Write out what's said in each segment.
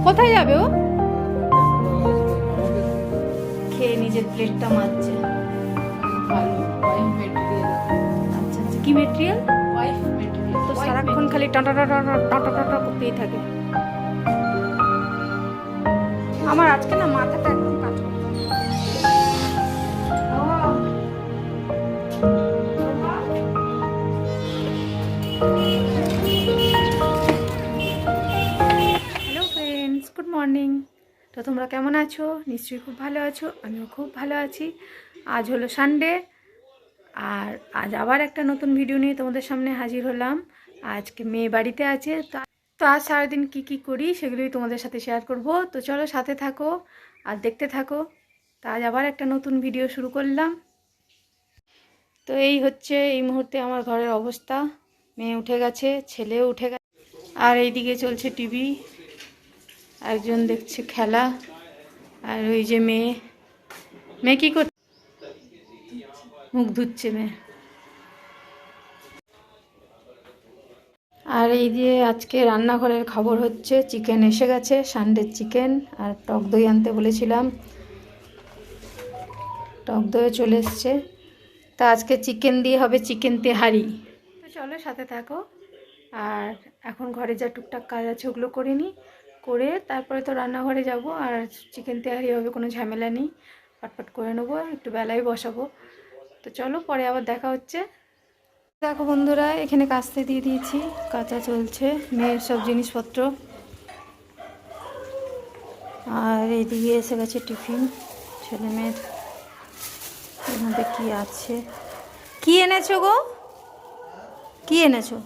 কোথায় যাবে ও? খেয়ে নিজের প্লেটটা মাজছে। ভালো ওয়াইফ মেটেরিয়াল। আচ্ছা আচ্ছা, কি মেটেরিয়াল? ওয়াইফ মেটেরিয়াল তো সারাক্ষণ খালি টাটা টাটা টাটা টাটা করতেই থাকে। আমার আজকে না মাথাটা একদম কাজ করছে। Hello friends, good morning. তো তোমরা কেমন আছো? নিশ্চয়ই খুব ভালো আছো, আমিও খুব ভালো আছি। আজ হলো সানডে, আর আজ আবার একটা নতুন ভিডিও নিয়ে তোমাদের সামনে হাজির হলাম। আজকে মেয়ে বাড়িতে আছে, তো আজ সারাদিন কি করি সেগুলোই তোমাদের সাথে শেয়ার করব। তো চলো সাথে থাকো আর দেখতে থাকো। তো আজ আবার একটা নতুন ভিডিও শুরু করলাম। তো এই হচ্ছে এই মুহূর্তে আমার ঘরের অবস্থা। মেয়ে উঠে গেছে, ছেলেও উঠে গেছে, আর এইদিকে চলছে টিভি, একজন দেখছে খেলা, আর ওই যে মেয়ে মেয়ে কি করছে? মুখ ধুচ্ছে মেয়ে। আর এই যে আজকে রান্নাঘরের খবর হচ্ছে চিকেন এসে গেছে, সানডের চিকেন, আর টক দই আনতে বলেছিলাম, টক দইও চলে এসছে। তা আজকে চিকেন দিয়ে হবে চিকেন তেহারি। তো চলো সাথে থাকো। আর এখন ঘরে যা টুকটাক কাজ আছে ওগুলো করে নিই, করে তারপরে তো রান্নাঘরে যাব। আর চিকেন তেহারি হবে, কোনো ঝামেলা নেই, পাটপাট করে নেবো, একটু বেলায় বসাবো। তো চলো পরে আবার দেখা হচ্ছে। দেখো বন্ধুরা, এখানে কাচতে দিয়ে দিয়েছি, কাঁচা চলছে মেয়ের সব জিনিসপত্র। আর এইদিকে এসে গেছে টিফিন ছেলে মেয়ের। এর মধ্যে কি আছে? কি এনেছো গো? কি এনেছো?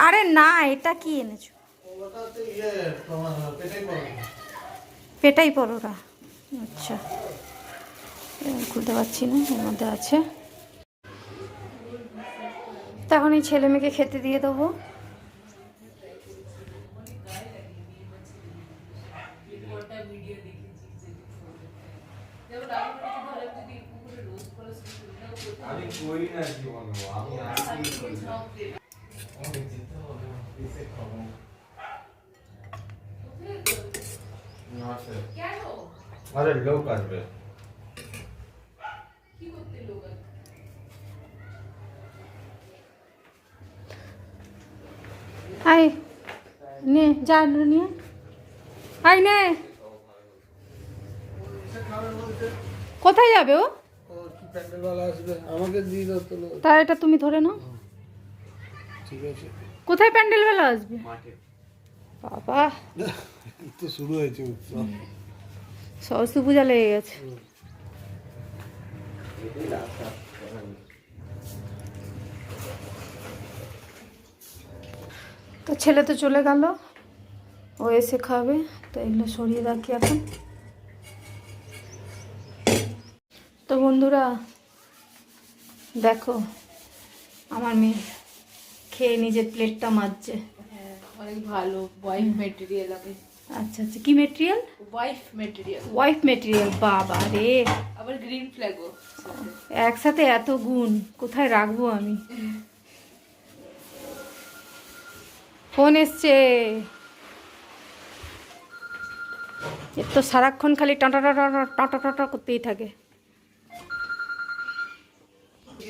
আরে না, এটা কি এনেছো? পেটাই পরোটা। আচ্ছা, খুলতে পারছি না, এর মধ্যে আছে। তখন এই ছেলে মেয়েকে খেতে দিয়ে দেবো। আমি করি না জীবন, আমি আসি করি না। অনেক যেতে হবে অফিসে খাবো না স্যার। কেন? আরে লোক আসবে। কি করতে লোক আসবে? আই নে, যা নিয়ে আই নে। কোথায় যাবে ও? আমাকে দিয়ে দাও তো। তা এটা তুমি ধরে নাও। ঠিক আছে, কোথায় প্যান্ডেলওয়ালা আসবে? বাবা, তো শুরু হয়েছে উৎসব। সরস্বতী পূজা লেগে গেছে। তো ছেলে তো চলে গেল, ও এসে খাবে। তো এগুলো সরিয়ে রাখি এখন। তো বন্ধুরা দেখো, আমার মেয়ে খেয়ে নিজের প্লেটটা মাজছে। হ্যাঁ, অনেক ভালো ওয়াইফ মেটেরিয়াল। আমি আচ্ছা আচ্ছা, কি material? Wife material. Wife material, বাবা রে, আবার গ্রিন ফ্ল্যাগও। একসাথে এত গুণ কোথায় রাখবো আমি? ফোন এসছে, এর তো সারাক্ষণ খালি টাটা টাটা টাটা টাটা করতেই থাকে।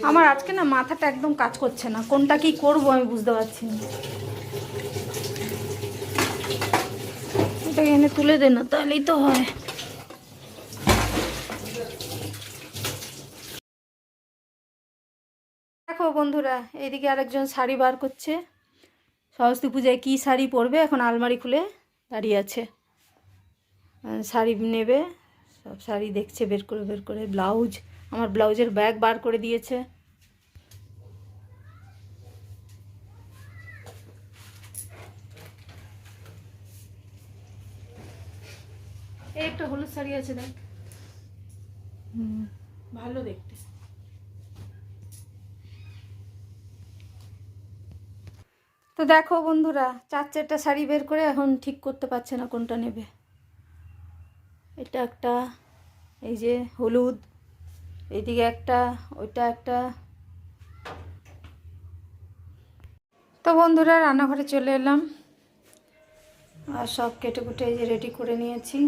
আমার আজকে না মাথাটা একদম কাজ করছে না, কোনটা কি করব আমি বুঝতে পারছি না। এটা এনে তুলে দে না, তাহলেই তো হয়। দেখো বন্ধুরা, এইদিকে আরেকজন শাড়ি বার করছে। সরস্বতী পূজায় কী শাড়ি পরবে, এখন আলমারি খুলে দাঁড়িয়ে আছে, শাড়ি নেবে। সব শাড়ি দেখছে বের করে। ব্লাউজ, আমার ব্লাউজের ব্যাগ বার করে দিয়েছে। এই একটা হলুদ শাড়ি আছে দেখ, ভালো দেখতে। তো দেখো বন্ধুরা, 4-4টা শাড়ি বের করে এখন ঠিক করতে পারছে না কোনটা নেবে। এটা একটা, এই যে হলুদ, এইদিকে একটা, ওইটা একটা। তো বন্ধুরা রান্নাঘরে চলে এলাম, আর সব কেটে কুটে এই যে রেডি করে নিয়েছি।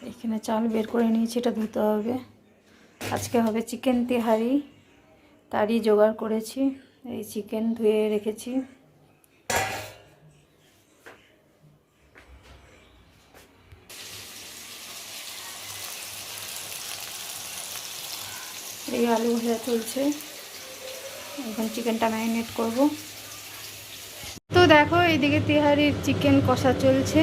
এখানে চাল বের করে নিয়েছি, এটা ধুতে হবে। আজকে হবে চিকেন তেহারি, তারই জোগাড় করেছি। এই চিকেন ধুয়ে রেখেছি। এই আলু ভাজা চলছে, এখন চিকেনটা ম্যারিনেট করব। তো দেখো এইদিকে তেহারির চিকেন কষা চলছে।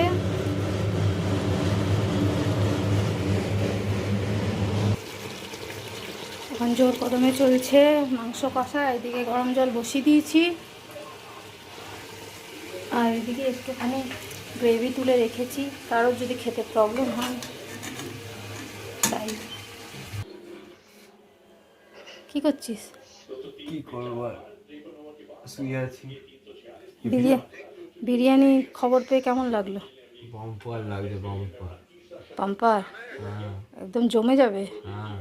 এখন জোর কদমে চলছে মাংস কষা। এদিকে গরম জল বসিয়ে দিয়েছি, আর এদিকে একটুখানি গ্রেভি তুলে রেখেছি, কারোর যদি খেতে প্রবলেম হয় তাই। কি করছিস? কি করবো আর, শুয়ে আছি। বিরিয়ানি খবর পেয়ে কেমন লাগলো? বাম্পার লাগছে, বাম্পার। পাম্পার হ্যাঁ একদম জমে যাবে। হ্যাঁ।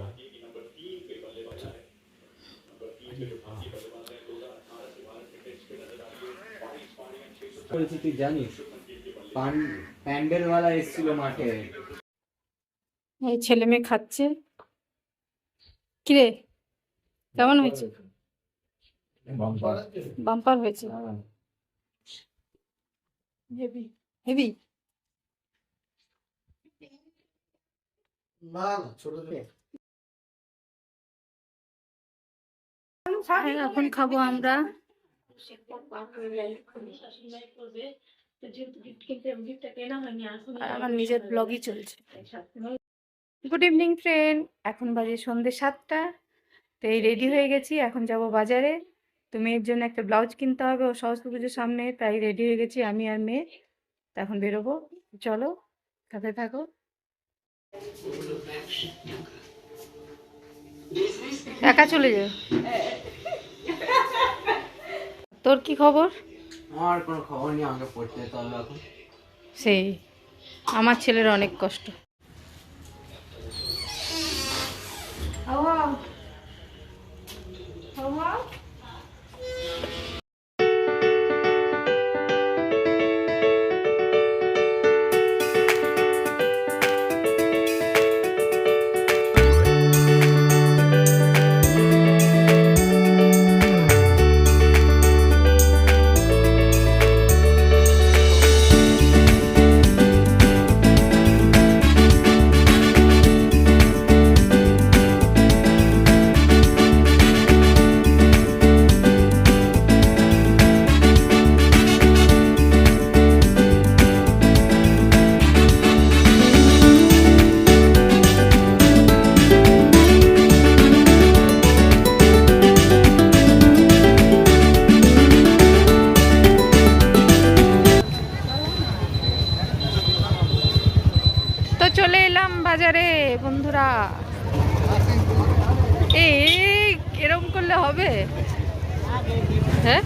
বলছি তুই জানিস প্যান্ডেলওয়ালা এসেছিল মাঠে। এই ছেলে মেয়ে খাচ্ছে। কিরে কেমন হয়েছে? বাম্পার। বাম্পার হয়েছে, হেভি হেভি। এখন খাবো আমরা। আর আমার নিজের ব্লগই চলছে। গুড ইভিনিং ফ্রেন্ড, এখন বাজে সন্ধ্যে 7টা। তো এই রেডি হয়ে গেছি, এখন যাব বাজারে। তো মেয়ের জন্য একটা ব্লাউজ কিনতে হবে, ও সরস্বতী পুজোর সামনে, তাই রেডি হয়ে গেছি আমি আর মেয়ে। তো এখন বেরোবো, চলো সাথে থাকো। একা চলে যাও? তোর কি খবর? আমার কোনো খবর নেই, আমাকে পড়তে যেতে হবে এখন। সেই আমার ছেলের অনেক কষ্ট। তো চলে এলাম বাজারে বন্ধুরা। এই এরকম করলে হবে? হ্যাঁ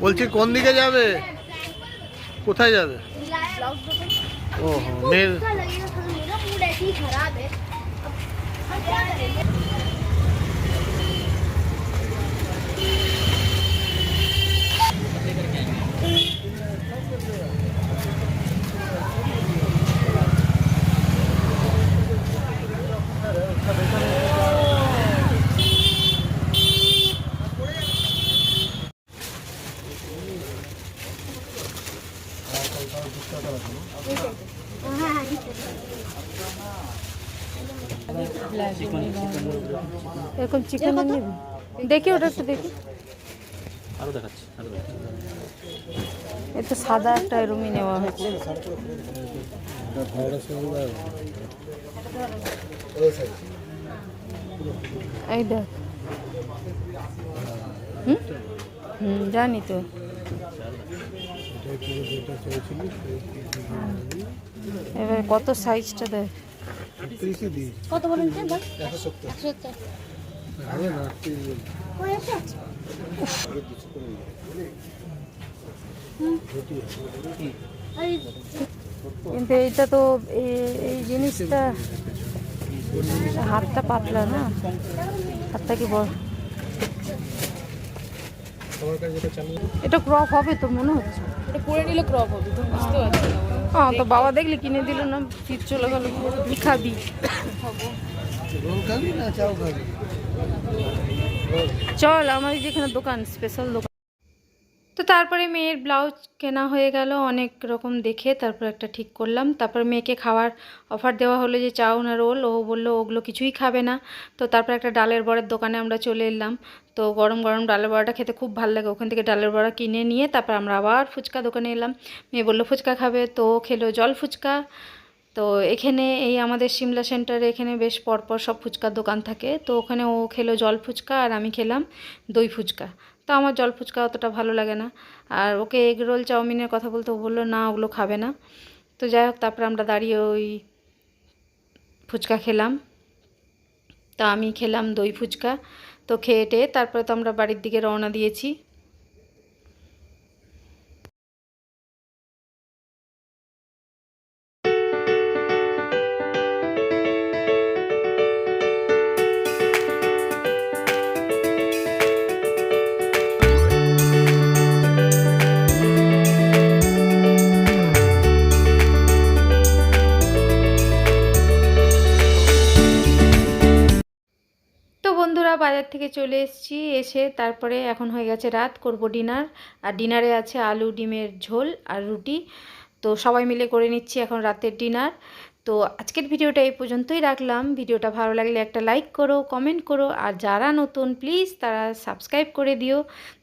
বলছি কোন দিকে যাবে, কোথায় যাবে? ও মেয়ের এরকম চিকেন নিবি? দেখি ওটা একটু দেখি। আরো দেখাচ্ছি, আরো দেখাচ্ছি। এটা সাদা একটা রুমি নেওয়া হয়েছে। এই দেখ, জানি তো। এবার কত সাইজটা দেয়? কত বলেন যে বল? 170 কিন্তু এইটা তো এই জিনিসটা হাতটা পাতলা না, হাতটা কি বড়? এটা ক্রপ হবে তো মনে হচ্ছে। এটা পরে নিলে ক্রপ হবে, তুমি বুঝতে পারছো না। হ্যাঁ, তো বাবা দেখলি কিনে দিল না, শীত চলে গেল। কি খাবি? রোল খাবি না চাও খাবি? চল আমাদের যেখানে দোকান, স্পেশাল দোকান। তো তারপরে মেয়ের ব্লাউজ কেনা হয়ে গেল অনেক রকম দেখে, তারপর একটা ঠিক করলাম। তারপর মেয়েকে খাওয়ার অফার দেওয়া হলো যে চাউ না রোল, ও বললো ওগুলো কিছুই খাবে না। তো তারপর একটা ডালের বড়ার দোকানে আমরা চলে এলাম। তো গরম গরম ডালের বড়াটা খেতে খুব ভালো লাগে, ওখান থেকে ডালের বড়া কিনে নিয়ে তারপর আমরা আবার ফুচকা দোকানে এলাম। মেয়ে বললো ফুচকা খাবে, তো ও খেলো জল ফুচকা। তো এখানে এই আমাদের সিমলা সেন্টারে এখানে বেশ পরপর সব ফুচকার দোকান থাকে, তো ওখানে ও খেলো জল ফুচকা আর আমি খেলাম দই ফুচকা। তো আমার জল ফুচকা অতটা ভালো লাগে না, আর ওকে এগ রোল চাউমিনের কথা বলতে ও বললো না ওগুলো খাবে না। তো যাই হোক, তারপরে আমরা দাঁড়িয়ে ওই ফুচকা খেলাম। তা আমি খেলাম দই ফুচকা। তো খেয়ে টেয়ে তারপরে তো আমরা বাড়ির দিকে রওনা দিয়েছি। তো বন্ধুরা বাজার থেকে চলে এসেছি, এসে তারপরে এখন হয়ে গেছে রাত, করব ডিনার। আর ডিনারে আছে আলু ডিমের ঝোল আর রুটি। তো সবাই মিলে করে নিচ্ছি এখন রাতের ডিনার। তো আজকের ভিডিওটা এই পর্যন্তই রাখলাম। ভিডিওটা ভালো লাগলে একটা লাইক করো, কমেন্ট করো, আর যারা নতুন প্লিজ তারা সাবস্ক্রাইব করে দিও।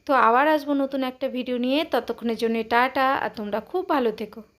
তো আবার আসবো নতুন একটা ভিডিও নিয়ে, ততক্ষণের জন্য টাটা, আর তোমরা খুব ভালো থেকো।